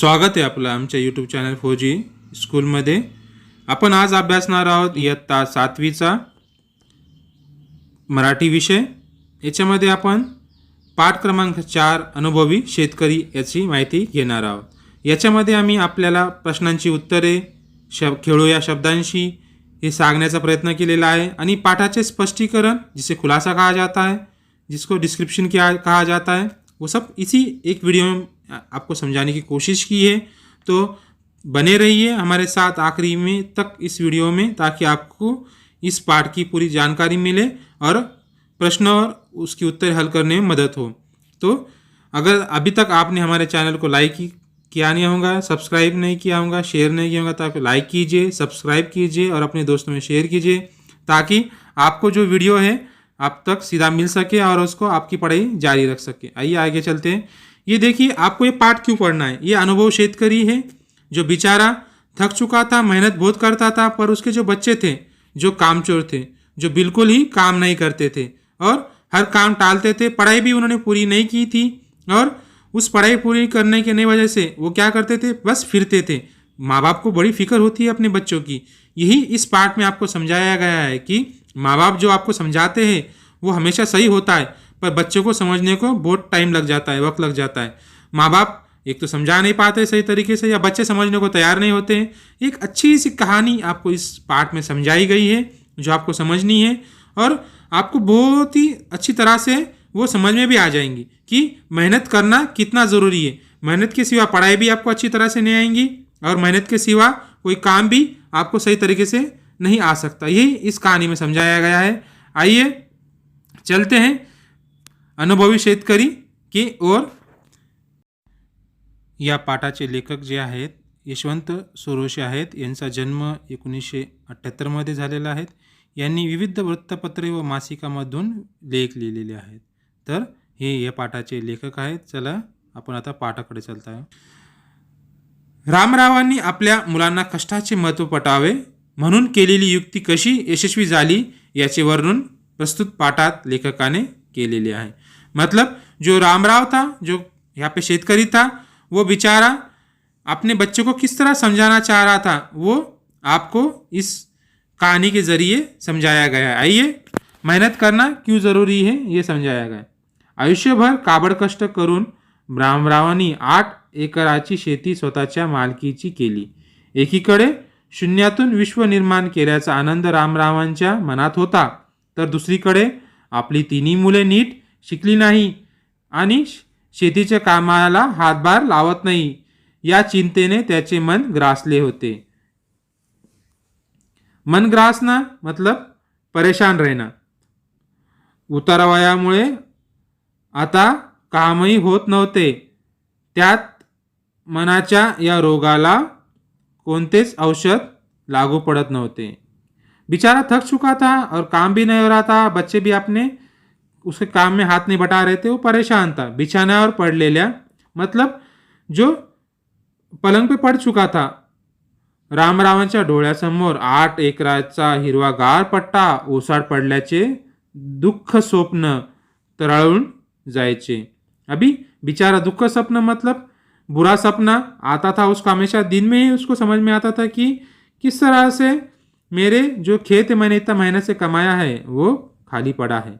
स्वागत आहे आपलं आमच्या यूट्यूब चॅनल 4G स्कूलमध्ये. आपण आज अभ्यासणार आहोत इयत्ता 7वीचा मराठी विषय. याच्यामध्ये आपण पाठ क्रमांक 4 अनुभवी शेतकरी याची माहिती घेणार आहोत. याच्यामध्ये आम्ही आपल्याला प्रश्नांची उत्तरे खेळूया शब्दांशी हे सांगण्याचा प्रयत्न केलेला आहे आणि पाठाचे स्पष्टीकरण जिसे खुलासा कहा जाता है, जिसको डिस्क्रिप्शन कहा जाता है, वो सब इसी एक वीडियो में आपको समझाने की कोशिश की है. तो बने रहिए हमारे साथ आखिरी में तक इस वीडियो में, ताकि आपको इस पाठ की पूरी जानकारी मिले और प्रश्न और उसकी उत्तर हल करने में मदद हो. तो अगर अभी तक आपने हमारे चैनल को लाइक किया नहीं होगा, सब्सक्राइब नहीं किया होगा, शेयर नहीं किया होगा, तो आप लाइक कीजिए, सब्सक्राइब कीजिए और अपने दोस्तों में शेयर कीजिए, ताकि आपको जो वीडियो है आप तक सीधा मिल सके और उसको आपकी पढ़ाई जारी रख सके. आइए आगे चलते हैं. ये देखिए, आपको ये पाठ क्यों पढ़ना है. ये अनुभव शेतकरी है जो बेचारा थक चुका था, मेहनत बहुत करता था, पर उसके जो बच्चे थे जो कामचोर थे, जो बिल्कुल ही काम नहीं करते थे और हर काम टालते थे. पढ़ाई भी उन्होंने पूरी नहीं की थी और उस पढ़ाई पूरी करने के नहीं वजह से वो क्या करते थे, बस फिरते थे. माँ बाप को बड़ी फिक्र होती है अपने बच्चों की. यही इस पाठ में आपको समझाया गया है कि माँ बाप जो आपको समझाते हैं वो हमेशा सही होता है, पर बच्चों को समझने को बहुत टाइम लग जाता है, वक्त लग जाता है. माँ बाप एक तो समझा नहीं पाते सही तरीके से, या बच्चे समझने को तैयार नहीं होते हैं. एक अच्छी सी कहानी आपको इस पाठ में समझाई गई है जो आपको समझनी है और आपको बहुत ही अच्छी तरह से वो समझ में भी आ जाएंगी कि मेहनत करना कितना ज़रूरी है. मेहनत के सिवा पढ़ाई भी आपको अच्छी तरह से नहीं आएंगी और मेहनत के सिवा कोई काम भी आपको सही तरीके से नहीं आ सकता. यही इस कहानी में समझाया गया है. आइए चलते हैं अनुभवी शेतकरी की ओर. या पाठाचे लेखक जे आहेत यशवंत सोरोशे आहेत. यांचा जन्म 1978 मध्ये झालेला आहे. यांनी विविध वृत्तपत्रे व मासिकामधून लेख लिहिलेले आहेत. तर हे या पाठाचे लेखक आहेत. चला आपण आता पाठाकडे चलता आहे. रामरावांनी आपल्या मुलांना कष्टाचे महत्त्व पटावे म्हणून केलेली युक्ती कशी यशस्वी झाली याचे वर्णन प्रस्तुत पाठात लेखकाने केलेले आहे. मतलब जो रामराव था, जो यहाँ पे शेतकरी था, वो बेचारा अपने बच्चों को किस तरह समझाना चाह रहा था, वो आपको इस कहानी के ज़रिए समझाया गया है. आइए, मेहनत करना क्यों ज़रूरी है ये समझाया गया. आयुष्यभर काबड कष्ट करून रामरावांनी 8 एकराची शेती स्वतःच्या मालकीची केली. एकीकडे शून्यातून विश्व निर्माण केल्याचा आनंद रामरावांच्या मनात होता, तर दुसरीकडे आपली तिन्ही मुले नीट शिकली नाही आणि शेतीच्या कामाला हातभार लावत नाही या चिंतेने त्याचे मन ग्रासले होते. मन ग्रासना मतलब परेशान रहना. उतारवयामुळे आता कामही होत नव्हते. त्यात मनाच्या या रोगाला कोणतेच औषध लागू पड़त नव्हते. बेचारा थक चुका था और काम भी नहीं हो रहा था. बच्चे भी अपने उसके काम में हाथ नहीं बटा रहे थे. वो परेशान था. बिछाण्यावर पडलेल्या मतलब जो पलंग पे पड़ चुका था. रामरावांच्या डोळ्यासमोर 8 एकराचा हिरवागार पट्टा ओसाड पडल्याचे दुःख स्वप्न तरळून जायचे. अभी बेचारा दुःख स्वप्न मतलब बुरा सपना आता था उसको. हमेशा दिन में ही उसको समझ में आता था कि किस तरह से मेरे जो खेत मैंने इतना मेहनत से कमाया है वो खाली पड़ा है.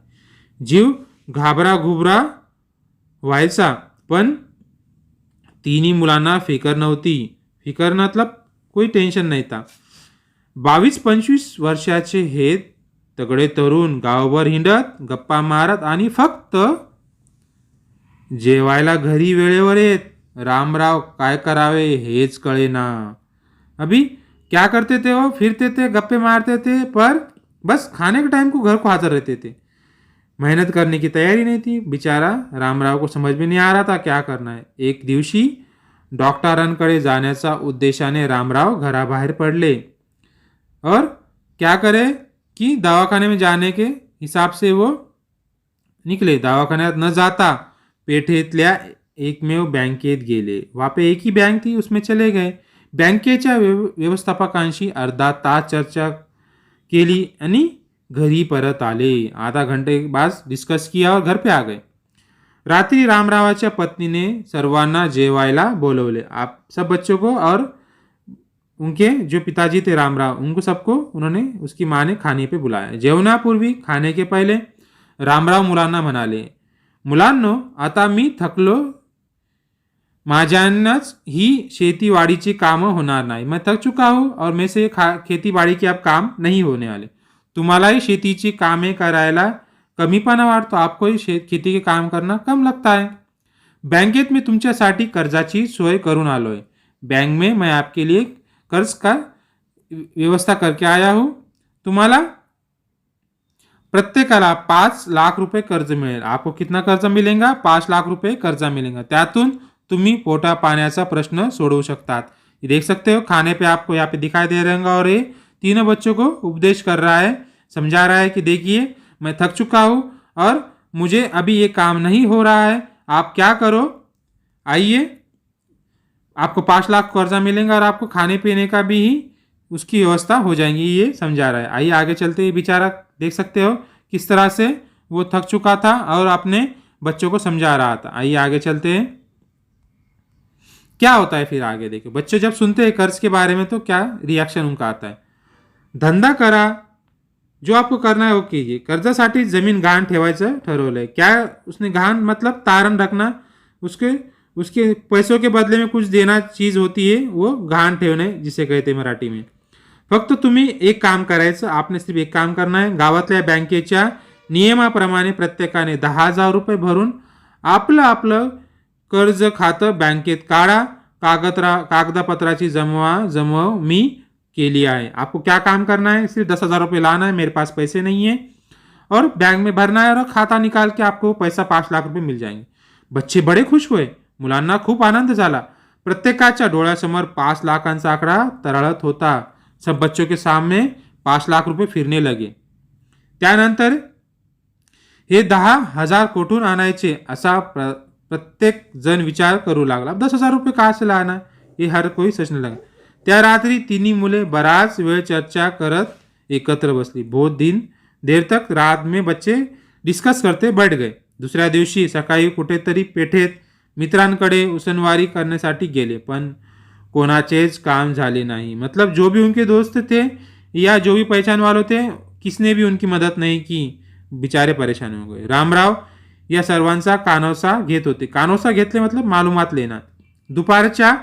जीव घाबरा घुबरा व्हायचा, पण तिन्ही मुलांना फिकर नव्हती. फिकर मतलब कोई टेन्शन नाही था. 22-25 वर्षाचे हे तगडे तरुण गावभर हिंडत, गप्पा मारत आणि फक्त जेवायला घरी वेळेवर येत. रामराव काय करावे हेच कळेना. अभी क्या करते थे वो, फिरते थे, गप्पे मारते थे, पर बस खाने के टाइम को घर को हाजिर रहते थे. मेहनत करने की तैयारी नहीं थी. बेचारा रामराव को समझ में नहीं आ रहा था क्या करना है. एक दिवशी डॉक्टरांकडे जाण्याचा उद्देशाने रामराव घराबाहेर पडले और क्या करे कि दवाखाने में जाने के हिसाब से वो निकले. दवाखान्यात न जाता पेठेतल्या एकमेव बँकेत गेले. वहाँ पे एक ही बैंक थी, उसमें चले गए. बँकेच्या व्यवस्थापकांशी अर्धा तास चर्चा केली आणि घरी परत आले. आधा घंटे बाद डिस्कस किया और घर पे आ गए. रात्रि रामरावाच्या पत्नीने सर्वांना जेवायला बोलवले। आप सब बच्चों को और उनके जो पिताजी थे रामराव, उनको सबको उन्होंने उसकी माँ ने खाने पे बुलाया। जेवणापूर्वी खाने के पहिले रामराव मुलांना म्हणाले, मुलांनो आता मी थकलो, माझ्यानंच ही शेतीवाडीची कामं होणार नाही। मैं थक चुका हूँ और मेरे से खेती बाड़ी के अब काम नहीं होने वाले। तुम्हालाही शेतीची कामे करायला कमीपणा वाटतो, आपकोही खेती के काम करना कम लगता है। बँकेत मी तुमच्यासाठी कर्जाची सोय करून आलोय। बैंक में मैं आपके लिए कर्ज का व्यवस्था करके आया हूँ। तुम्हाला प्रत्येकाला 5 लाख रुपए कर्ज मिळेल। आपको कितना कर्ज मिलेगा? 5 लाख रुपए कर्जा मिलेगा। त्यातून तुम्ही पोटा पाण्याचा प्रश्न सोडवू शकतात। ये देख सकते हो, खाने पे आपको यहाँ पे दिखाई दे रहा होगा और ये तीनों बच्चों को उपदेश कर रहा है, समझा रहा है कि देखिए मैं थक चुका हूँ और मुझे अभी ये काम नहीं हो रहा है, आप क्या करो, आइए आपको 5 लाख कर्जा मिलेगा और आपको खाने पीने का भी ही उसकी व्यवस्था हो जाएगी, ये समझा रहा है। आइए आगे चलते हैं। बेचारा देख सकते हो किस तरह से वो थक चुका था और अपने बच्चों को समझा रहा था। आइए आगे चलते हैं, क्या होता है फिर आगे देखो। बच्चे जब सुनते हैं कर्ज के बारे में तो क्या रिएक्शन उनका आता है। धंदा करा, जो आपको करना है वो कीजिए। कर्जासाठी जमीन गहाण ठेवायचं ठरवलंय। क्या उसने गहाण मतलब तारण रखना, उसके पैसों के बदले में कुछ देना चीज होती है, वो गहाण ठेवणे जिसे कहते मराठी में। फक्त तुम्ही एक काम करायचं, आपने सिर्फ एक काम करना आहे। गावातल्या बँकेच्या नियमाप्रमाणे प्रत्येकाने 10,000 रुपये भरून आपलं आपलं कर्ज खातं बँकेत काढा। कागदपत्राची जमव मी केली आहे। आपको क्या काम करना है? सिर्फ 10,000 रुपये लाना है, मेरे पास पैसे नहीं है, और बैंक में भरना है और खाता निकाल के आपको पैसा 5 लाख रुपये मिल जाएंगे। बच्चे बड़े खुश हुए, मुलांना खूप आनंद झाला। प्रत्येकाच्या डोळ्यासमोर 5 लाखांचा आकडा तरळत होता। सब बच्चों के सामने 5 लाख रुपये फिरने लगे। त्यानंतर हे 10,000 कुठून आणायचे असा प्रत्येक जण विचार करू लागला। 10,000 रुपये कहाँ से लाना, ये हर कोई सोचने लगा। त्या रात्री तिन्ही मुले बराच वेळ चर्चा करत एकत्र बसली। बहुत देर तक रात में बच्चे डिस्कस करते बैठ गए। दुसऱ्या दिवशी सकाळी कुठेतरी पेठेत मित्रांकडे उसनवारी करण्यासाठी गेले, पण कोणाचेच काम झाले नहीं। मतलब जो भी उनके दोस्त थे या जो भी पहचान वाले थे, किसने भी उनकी मदद नहीं की। बिचारे परेशान हो गए। रामराव या सर्वांचा कानोसा घेत होते। कानोसा घेतले मतलब मालूमात लेना। दुपारच्या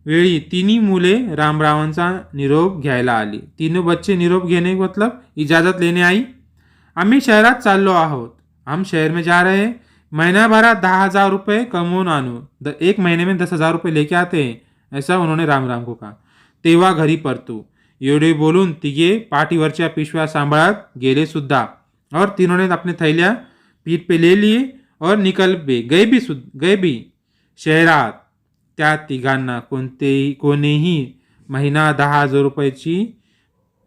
वेळी तिन्ही मुले रामरावांचा निरोप घ्यायला आली। तीनों बच्चे निरोप घेने मतलब इजाजत लेने आई। आम्ही शहरात चाललो आहोत, हम शहर में जा रहे हैं, महीना भरा 10,000 रुपये कमवून आणू। एक महीने में 10,000 रुपये लेके आते हैं, ऐसा उन्होंने रामराव को कहा। तेव्हा घरी परतू। एवढे बोलून तिघे पाठीवरच्या पिशव्या सांभाळत गेले सुद्धा, और तीनों ने अपने थैलिया पीठ पे ले लिए और निकल गए भी शहरात। त्या तिघांना कोणीही महीना 10,000 रुपयाची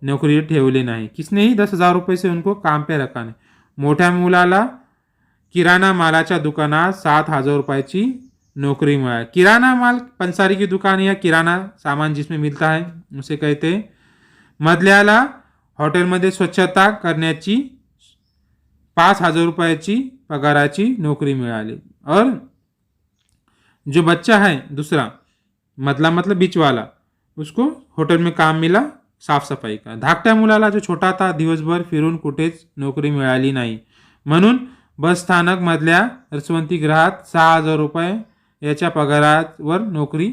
नोकरी ठेवले नाही। किसनेही 10,000 रुपये से उनको काम पे रखा नहीं। मोठ्या मुलाला किराणा मालाच्या दुकानात 7,000 रुपयाची नौकरी मिळाली। किराना माल पंसारी की दुकान या किराना सामान जिसमें मिलता है उसे कहते हैं। मधल्याला हॉटेलमध्ये स्वच्छता करण्याची 5,000 रुपयाची पगाराची नौकरी मिळाली। और जो बच्चा है दूसरा, मधला मतलब बीच वाला, उसको होटल में काम मिला साफ सफाई का। धाकट्या मुलाला जो छोटा था दिवसभर फिरून कुठेच नोकरी मिळाली नाही, म्हणून बस स्थानक मधल्या रसवंती गृहात 6,000 रुपये याच्या पगारावर नौकरी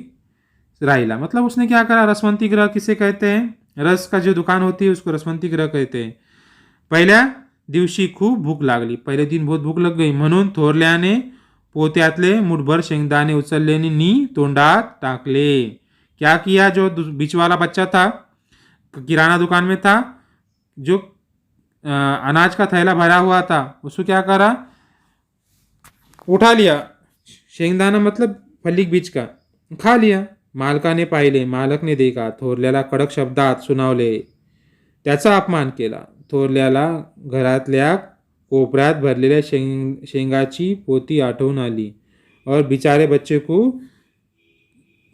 राहिला। मतलब उसने क्या करा, रसवंती गृह किसे कहते हैं, रस का जो दुकान होती है उसको रसवंती गृह कहते हैं। पहिल्या दिवशी खूप भूक लागली, पहले दिन बहुत भूक लग गई, म्हणून थोरल्याने पोत्यातले मुठभर शेंगदाणे उचलले नी तोंडात टाकले। क्या किया, जो बीच वाला बच्चा था किराना दुकान में था, जो अनाज का थैला भरा हुआ था, उसको क्या करा, उठा लिया शेंगदाना मतलब फल्ली बीच का, खा लिया। मालकाने पाहिले, मालकने देखा, थोरल्याला कडक शब्दात सुनावले, त्याचा अपमान केला। थोरल्याला घरातल्या कोपऱ्यात भरलेल्या शेंगाची पोती आठवून आली और बेचारे बच्चे को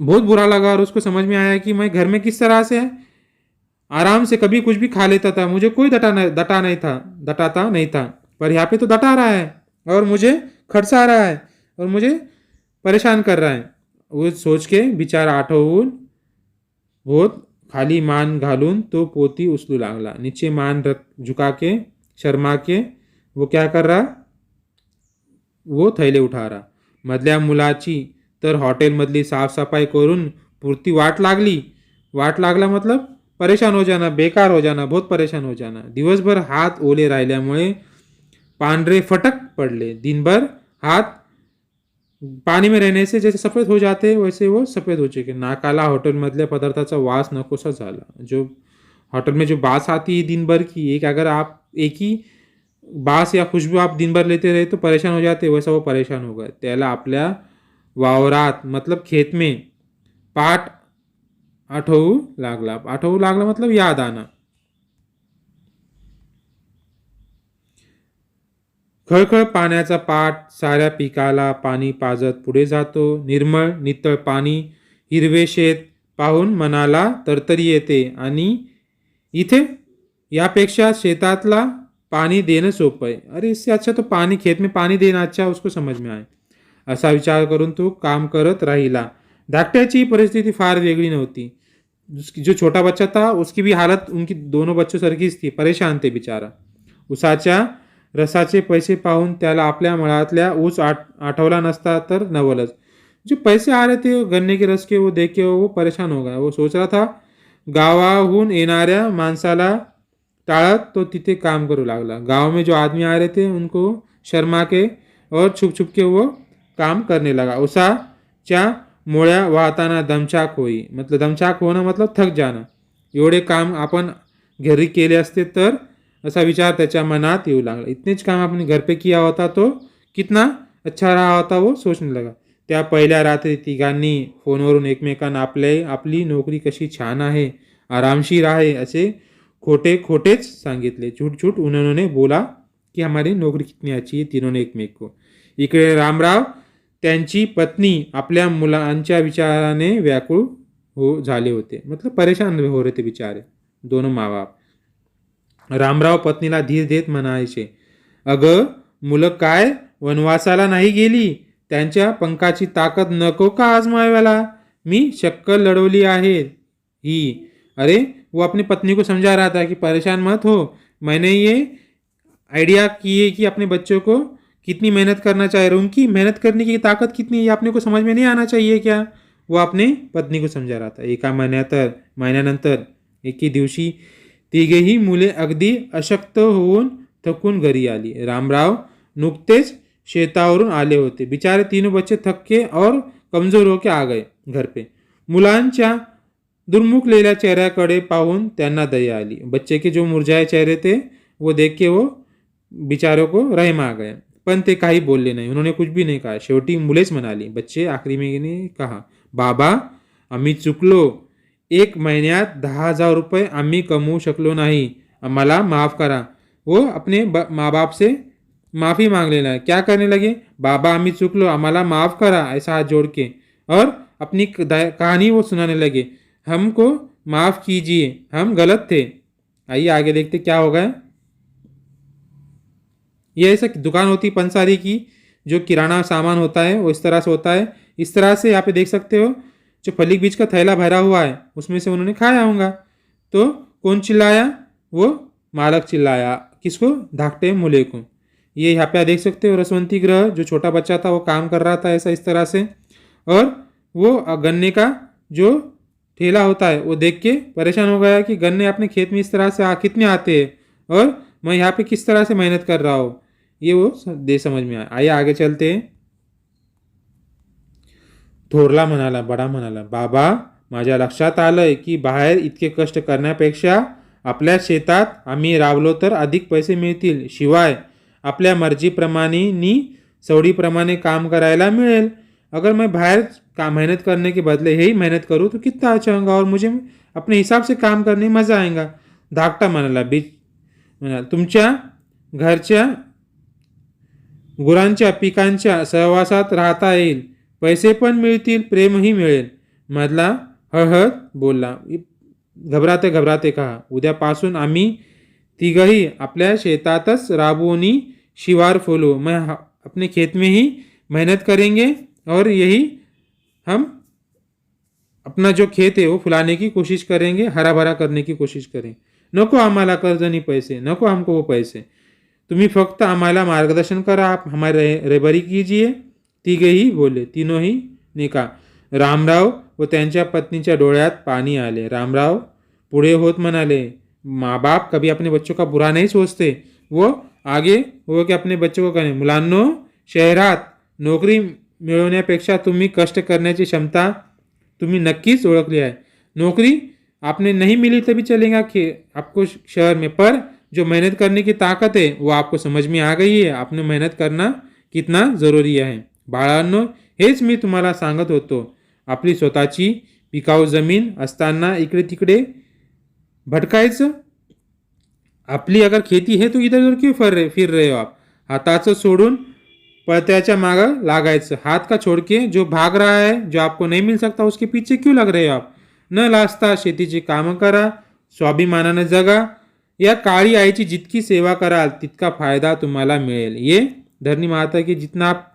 बहुत बुरा लगा और उसको समझ में आया कि मैं घर में किस तरह से आराम से कभी कुछ भी खा लेता था, मुझे कोई डटाता नहीं था, पर यहाँ पे तो डटा रहा है और मुझे खडसा रहा है और मुझे परेशान कर रहा है। वो सोच के बिचारा आठवून बहुत खाली मान घालून तो पोती उचलू लागला. नीचे मान झुका के शर्मा के वो क्या कर रहा, वो थैले उठा रहा. मधल्या मुलाची तर हॉटेलमधली साफसफाई करून पुरती वाट लागली. वाट लागला मतलब परेशान हो जाना, बेकार हो जाना, बहुत परेशान हो जाना. दिवसभर हात ओले राहिल्यामुळे पांढरे फटक पडले. दिनभर हाथ पानी में रहने से जैसे सफ़ेद हो जाते वैसे वो सफ़ेद हो चुके. नाकाला हॉटेलमधल्या पदार्थाचा वास नकोसा झाला. जो होटल में जो बास आती है दिन भर की, एक अगर आप एक ही बास या खुशबू आप दिन भर लेते रहे तो परेशान हो जाते, वैसा वो परेशान हो गए. त्याला आपल्या वावरात मतलब खेत में पाट आठवू लागला. आठवू लागला मतलब याद आना. खळखळ पाण्याचा पाट साऱ्या पिकाला पाणी पाजत पुढे जातो. निर्मळ नितळ पाणी, हिरवे शेत पाहून मनाला तरतरी येते. आणि इथे यापेक्षा शेतातला पाणी देणं सोपं आहे. अरे इससे अच्छा तो पानी खेत में पानी देना अच्छा, उसको समझ में आए असा विचार करून तो काम करत राहिला. धाकट्याची परिस्थिती फार वेगळी नव्हती. जो छोटा बच्चा था उसकी भी हालत उनकी दोनों बच्चों सारखीच थी. परेशान थे बिचारा. उसाच्या रसाचे पैसे पाहून त्याला आपल्या मळातल्या ऊस आठवला नसता तर नवलच. जो पैसे आ रहे थे गन्ने के रस के, वो देख के वो परेशान हो गया. वो सोच रहा था गावाहून येणाऱ्या माणसाला टाळत तो तिथे काम करू लागला. गांव में जो आदमी आ रहे थे उनको शर्मा के और छुप छुप के वो काम करने लगा. उसाच्या मोळ्या वाहताना दमछाक होई. मतलब दमछाक होणं मतलब थक जाणं. एवढे काम आपण घरी केले असते तर, ऐसा विचार त्याच्या मनात येऊ लागला. इतनेच काम आपने घर पे किया होता तो कितना अच्छा रहा होता वो सोचने लगा. त्या पहिल्या रात्री तिघांनी फोनवरून एकमेकांना आपली नोकरी कशी छान आहे, आरामशीर आहे असे खोटेच सांगितले. झूठ झूठ उन्होंने बोला की हमारी नोकरी कितनी अच्छी है तीनों ने एकमेक को. इकडे रामराव त्यांची पत्नी आपल्या मुलांच्या विचाराने व्याकुळ हो झाले होते. मतलब परेशान हो रहे थे बिचारे दोनों माँ बाप. रामराव पत्नीला धीर देत म्हणायचे, अगं मुलं काय वनवासाला नाही गेली, त्यांच्या पंखाची ताकद नको का आजमावायला, मी शक्कल लढवली आहे ही. अरे वो अपनी पत्नी को समझा रहा था कि परेशान मत हो, मैंने ये आइडिया की है कि अपने बच्चों को कितनी मेहनत करना चाहिए, उनकी मेहनत करने की ताकद कितनी है आपने को समझ में नहीं आना चाहिए क्या. वो अपने पत्नी को समझा रहा था. एका महिन्यानंतर एके दिवशी तिघेही मुले अगदी अशक्त होऊन थकून घरी आली. रामराव नुकतेच शेतावरून आले होते. बिचारे तीनों बच्चे थक्के और कमजोर होके आ गए घर पे. मुलांच्या दुर्मुखलेल्या चेहऱ्याकडे पाहून त्यांना दया आली. बच्चे के जो मुरझाए चेहरे थे वो देख के वो बिचारों को रहम आ गए. पण ते काही बोलले नाही. उन्होंने कुछ भी नहीं कहा. शेवटी मुलेच म्हणाली. बच्चे आखरी में कहा, बाबा आम्ही चुकलो. 1 महिन्यात 10,000 रुपये आम्ही कमवू शकलो नाही, आम्हाला माफ करा. वो अपने माँ बाप से माफ़ी मांग लेना. क्या करने लगे, बाबा आम्ही चुकलो, आम्हाला माफ करा, ऐसा हाथ जोड़ के और अपनी कहानी वो सुनाने लगे. हमको माफ़ कीजिए, हम गलत थे. आइए आगे देखते क्या होगा. ये ऐसा दुकान होती पंसारी की, जो किराना सामान होता है वो इस तरह से होता है. इस तरह से यहाँ पे देख सकते हो जो फली बीज का थैला भरा हुआ है उसमें से उन्होंने खाया होगा. तो कौन चिल्लाया, वो मालक चिल्लाया. किसको, धाकटे मुले को. ये यहाँ पे आप देख सकते हो रसवंती ग्रह, जो छोटा बच्चा था वो काम कर रहा था ऐसा इस तरह से. और वो गन्ने का जो ठेला होता है वो देख के परेशान हो गया कि गन्ने अपने खेत में इस तरह से कितने आते हैं और मैं यहाँ पे किस तरह से मेहनत कर रहा हूँ, ये वो दे समझ में आया. आइए आगे चलते हैं. थोरला म्हणाला, बडा म्हणाला, बाबा माझ्या लक्षात आलंय की बाहेर इतके कष्ट करण्यापेक्षा आपल्या शेतात आम्ही राबलो तर अधिक पैसे मिळतील, शिवाय आपल्या मर्जीप्रमाणे नी सवडीप्रमाणे काम करायला मिळेल. अगर मैं बाहर मेहनत करने के बदले यही मेहनत करूँ तो कितना अच्छा होगा और मुझे अपने हिसाब से काम करने में मजा आएगा. धाकटा म्हणाला, म्हणाला, तुमच्या घरच्या गुरांच्या पिकांच्या सहवासात राहता येईल, पैसे पण मिळतील, प्रेमही मिळेल. मधला हळहळ बोलला, घबराते घबराते कहा, उद्यापासून आम्ही तिघही आपल्या शेतातच राबवून शिवार फुलू. मैं अपने खेत में ही मेहनत करेंगे और यही हम अपना जो खेत आहे वो फुलाने की कोशिश करेंगे, हरा भरा करने की कोशिश करें. नको आम्हाला कर्ज आणि पैसे, नको हमको वो पैसे. तुम्ही फक्त आम्हाला मार्गदर्शन करा, आप हमारे रहबरी कीजिए. तिघेही बोलले, तीनोही ने कहा. रामराव व त्यांच्या पत्नीच्या डोळ्यात पाणी आले. रामराव पुढे होत म्हणाले, माँ बाप कभी अपने बच्चों का बुरा नहीं सोचते. वो आगे हो कि अपने बच्चों को करें. मुलांनो, शहरात नोकरी मिळवण्यापेक्षा तुम्ही कष्ट करण्याची क्षमता तुम्ही नक्कीच ओळखली आहे. नौकरी आपने नहीं मिली तभी चलेगा कि आपको शहर में, पर जो मेहनत करने की ताकत है वो आपको समझ में आ गई है. आपने मेहनत करना कितना जरुरी आहे. बाळांनो, हेच मी तुम्हाला सांगत होतो. आपली स्वतःची पिकाऊ जमीन असताना इकडे तिकडे भटकायचं. आपली अगर खेती है तो इधर उधर क्यों फिर रहे हो आप. हाताचं सोडून पळत्याच्या मागं लागायचं. हात का छोड़ के जो भाग रहा है, जो आपको नहीं मिल सकता, उसके पीछे क्यों लग रहे हो आप. न लाजता शेतीची कामं करा, स्वाभिमानानं जगा. या काळी आईची जितकी सेवा कराल तितका फायदा तुम्हाला मिळेल. ये धरणी माता की जितना आप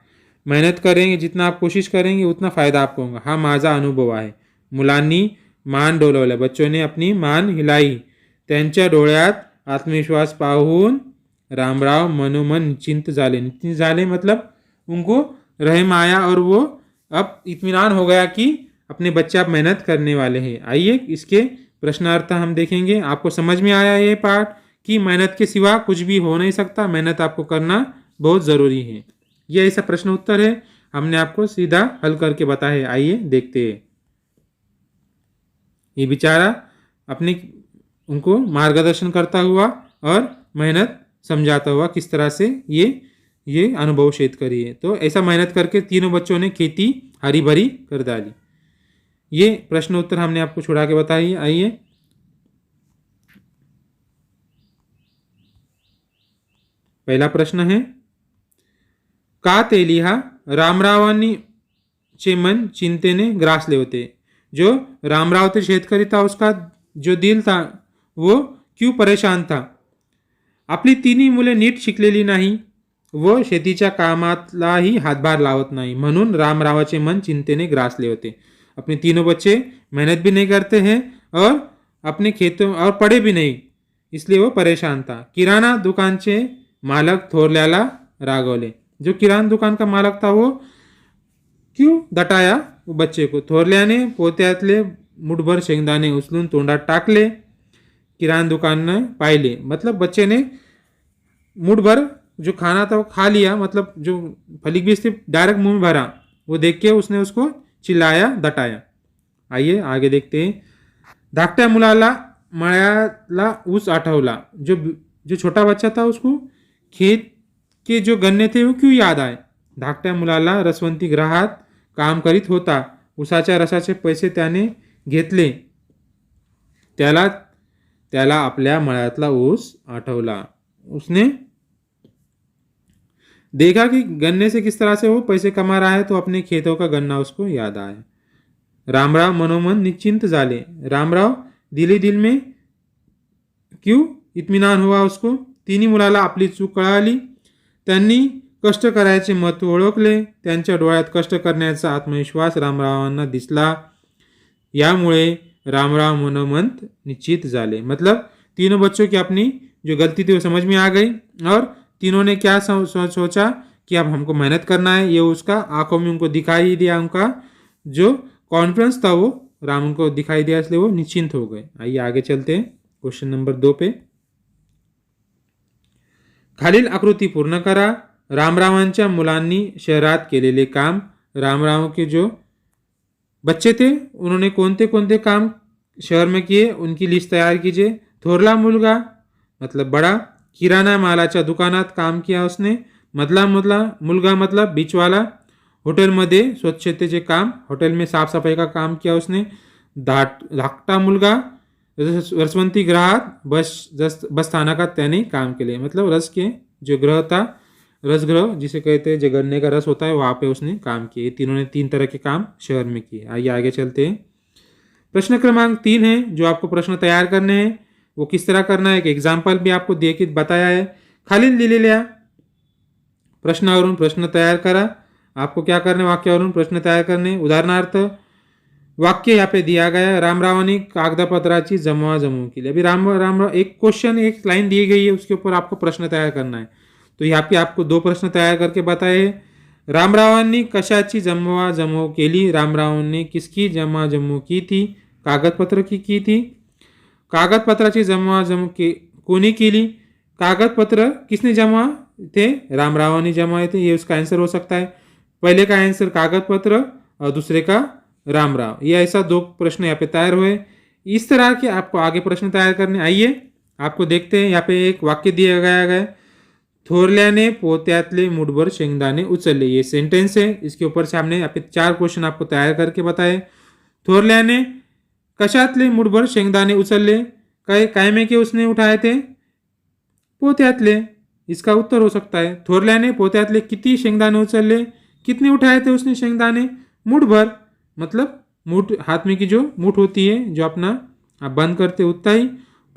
मेहनत करेंगे, जितना आप कोशिश करेंगे, उतना फायदा आपको होगा. हा माझा अनुभव आहे. मुलांनी मान डोलवलं. बच्चों ने अपनी मान हिलाई. त्यांच्या डोळ्यात आत्मविश्वास पाहून रामराव मनोमन निश्चिंत झाले. निश्चिंत झाले मतलब उनको रहम आया और वो अब इत्मीनान हो गया कि अपने बच्चे आप मेहनत करने वाले हैं. आइए इसके प्रश्नार्थ हम देखेंगे. आपको समझ में आया ये पाठ कि मेहनत के सिवा कुछ भी हो नहीं सकता. मेहनत आपको करना बहुत ज़रूरी है. ये ऐसा प्रश्न उत्तर है, हमने आपको सीधा हल करके बताया है. आइए देखते हैं. ये बेचारा अपने उनको मार्गदर्शन करता हुआ और मेहनत समझाता हुआ किस तरह से ये अनुभव शेतकरी है. तो ऐसा मेहनत करके तीनों बच्चों ने खेती हरी भरी कर डाली. ये प्रश्न उत्तर हमने आपको छुड़ा के बताई. आइए पहला प्रश्न है, का ते लिहा रामरावांनी चे मन चिंतेने ग्रासले होते. जो रामराव थे शेतकरी था, उसका जो दिल था वो क्यों परेशान था. आपली तिन्ही मुले नीट शिकलेली नाही व शेतीच्या कामातलाही हातभार लावत नाही, म्हणून रामरावाचे मन चिंतेने ग्रासले होते. अपने तीनों बच्चे मेहनत भी नहीं करते हैं और अपने खेतों और पढ़े भी नहीं, इसलिए वो परेशान था. किराणा दुकानचे मालक थोरल्याला रागवले. जो किराणा दुकान का मालक था वो क्यों दटाया वो बच्चे को. थोरल्याने पोत्यातले मुठभर शेंगदाणे उचलून तोंडात टाकले. किराना दुकान ने पाहिले, मतलब बच्चे ने मुठभर जो खाना था वो खा लिया, मतलब जो फली बीज थी डायरेक्ट मुंह में भरा. वो देख के उसने उसको चिल्लाया, दटाया. आइए आगे देखते हैं. धाकट्या मुलाला मळ्याला ऊस आठवला. जो छोटा बच्चा था उसको खेत के जो गन्ने थे वो क्यों याद आए. धाकट्या मुलाला रसवंती गृहात काम करीत होता. ऊसाच्या रसाचे पैसे त्याने घेतले. त्याला आपल्या मळ्यातला ऊस आठवला. उसने देखा कि गन्ने से किस तरह से वो पैसे कमा रहा है, तो अपने खेतों का गन्ना उसको याद आया. रामराव मनोमन निश्चिंत झाले. रामराव दिली दिल में क्यों इत्मीनान हुआ उसको. तिन्ही मुलाला आपली चूक कळाली. त्यांनी कष्ट करायचे महत्त्व ओळखले. त्यांच्या डोळ्यात कष्ट करण्याचा आत्मविश्वास रामरावांना दिसला. यामुळे रामराव मनोमंत निश्चित झाले. मतलब तीनों बच्चों की अपनी जो गलती थी वो समझ में आ गई और तीनों ने क्या सोचा कि अब हमको मेहनत करना है. ये उसका आंखों में उनको दिखाई दिया. उनका जो कॉन्फिडेंस था वो राम को दिखाई दिया, इसलिए वो निश्चिंत हो गए. आइए आगे चलते हैं क्वेश्चन नंबर 2 पे. खालील आकृती पूर्ण करा. रामरावांच्या मुलांनी शहरात केलेले काम. रामराव के जो बच्चे थे उन्होंने कोणते कोणते काम शहर में किए, उनकी लिस्ट तैयार कीजिए. थोरला मुलगा मतलब बड़ा, किराणा मालाच्या दुकानात काम किया उसने. मधला मुलगा मतलब बीचवाला, होटलमध्ये स्वच्छतेचे काम, होटल में साफ सफाई का काम किया उसने. धाकटा मुलगा रसवंती ग्रहात बस स्थानकात त्याने काम केले. मतलब रस के जो ग्रह था, रसग्रह जिसे कहते हैं, जो गन्ने का रस होता है, वहाँ पे उसने काम किए. तीनों ने 3 तरह के काम शहर में किए. आइए आगे चलते हैं. प्रश्न क्रमांक 3 है जो आपको प्रश्न तैयार करने हैं. वो किस तरह करना है, एक एग्जाम्पल भी आपको दे के बताया है. खालील दिलेल्या प्रश्नावरून प्रश्न तैयार करा। आपको क्या करने, वाक्यावरून प्रश्न तयार करने। उदाहरणार्थ वाक्य यहाँ पे दिया गया है, रामरावांनी कागदपत्राची जमवाजमव केली। अभी राम एक क्वेश्चन, एक लाइन दी गई है, उसके ऊपर आपको प्रश्न तैयार करना है। तो यहाँ पे आपको 2 प्रश्न तैयार करके बताए। रामरावांनी कशाची जमवाजमव केली, रामरावांनी किसकी जमवाजमव की थी, कागदपत्र की थी। कागदपत्राची जमवाजमव कोणी केली, कागदपत्र किसने जमा थे, रामरावांनी जमाए थे, ये उसका आंसर हो सकता है। पहले का आंसर कागदपत्र और दूसरे का रामराव। ये ऐसा 2 प्रश्न यहाँ पे तैयार हुए। इस तरह के आपको आगे प्रश्न तैयार करने। आइए आपको देखते हैं। यहाँ पे एक वाक्य दिया गया है, थोरल्याने पोत्यातले मुठभर शेंगदाणे उचलले। ये सेंटेंस है, इसके ऊपर से हमने यहाँ पे 4 क्वेश्चन आपको तैयार करके बताए। थोरल्याने कशातले मुठभर शेंगदाणे उचलले, काय में के उसने उठाए थे, पोत्यातले। इसका उत्तर हो सकता है थोरल्याने पोत्यातले किती शेंगदाणे उचलले, कितने उठाए थे उसने शेंगदाणे, मुठभर, मतलब मुठ, हाथ में की जो मुठ होती है, जो अपना आप बंद करते उतना ही।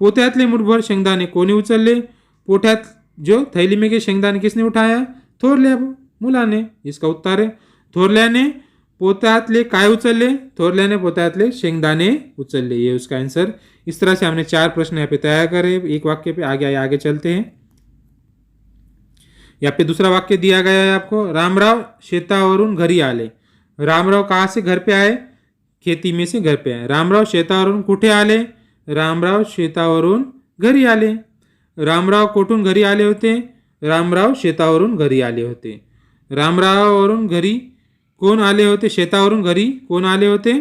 पोत्यातले मुठभर शेंगदाणे कोणी उचलले, पोठ्यात जो थैली में के शेंगदाणे किसने उठाया, थोरल्या मुलाने। इसका उत्तर है थोरल्याने पोत्यातले काय उचलले, थोरल्याने पोत्यातले शेंगदाणे उचलले, ये उसका आंसर। इस तरह से हमने 4 प्रश्न यहाँ पे तैयार करे एक वाक्य पे। आगे चलते हैं। यहाँ पे दूसरा वाक्य दिया गया है आपको, रामराव शेतावरून घरी आले। रामराव कहाँ से घर पे आए, खेती में से घर पे आए। रामराव शेतावरून कुठे आले, रामराव शेतावरून घरी आले। रामराव कोठून घरी आले होते, रामराव शेतावरून घरी आले होते। रामराववरून घरी कोण आले होते, शेतावरून घरी कोण आले होते,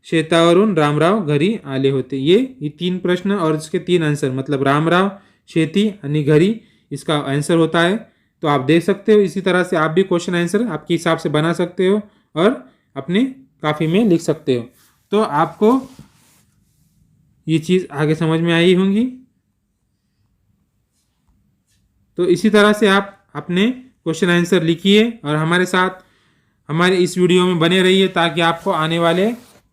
शेतावरून रामराव घरी आले होते। ये 3 प्रश्न और इसके 3 आंसर, मतलब रामराव, शेती आणि घरी, इसका आंसर होता है। तो आप देख सकते हो, इसी तरह से आप भी क्वेश्चन आंसर आपके हिसाब से बना सकते हो और अपने काफी में लिख सकते हो। तो आपको ये चीज़ आगे समझ में आई होंगी। तो इसी तरह से आप अपने क्वेश्चन आंसर लिखिए और हमारे साथ हमारे इस वीडियो में बने रहिए, ताकि आपको आने वाले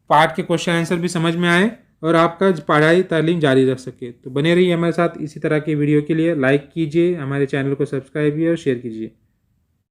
पार्ट के क्वेश्चन आंसर भी समझ में आए और आपका पढ़ाई तालीम जारी रख सके। तो बने रहिए हमारे साथ इसी तरह के वीडियो के लिए। लाइक कीजिए, हमारे चैनल को सब्सक्राइब कीजिए और शेयर कीजिए।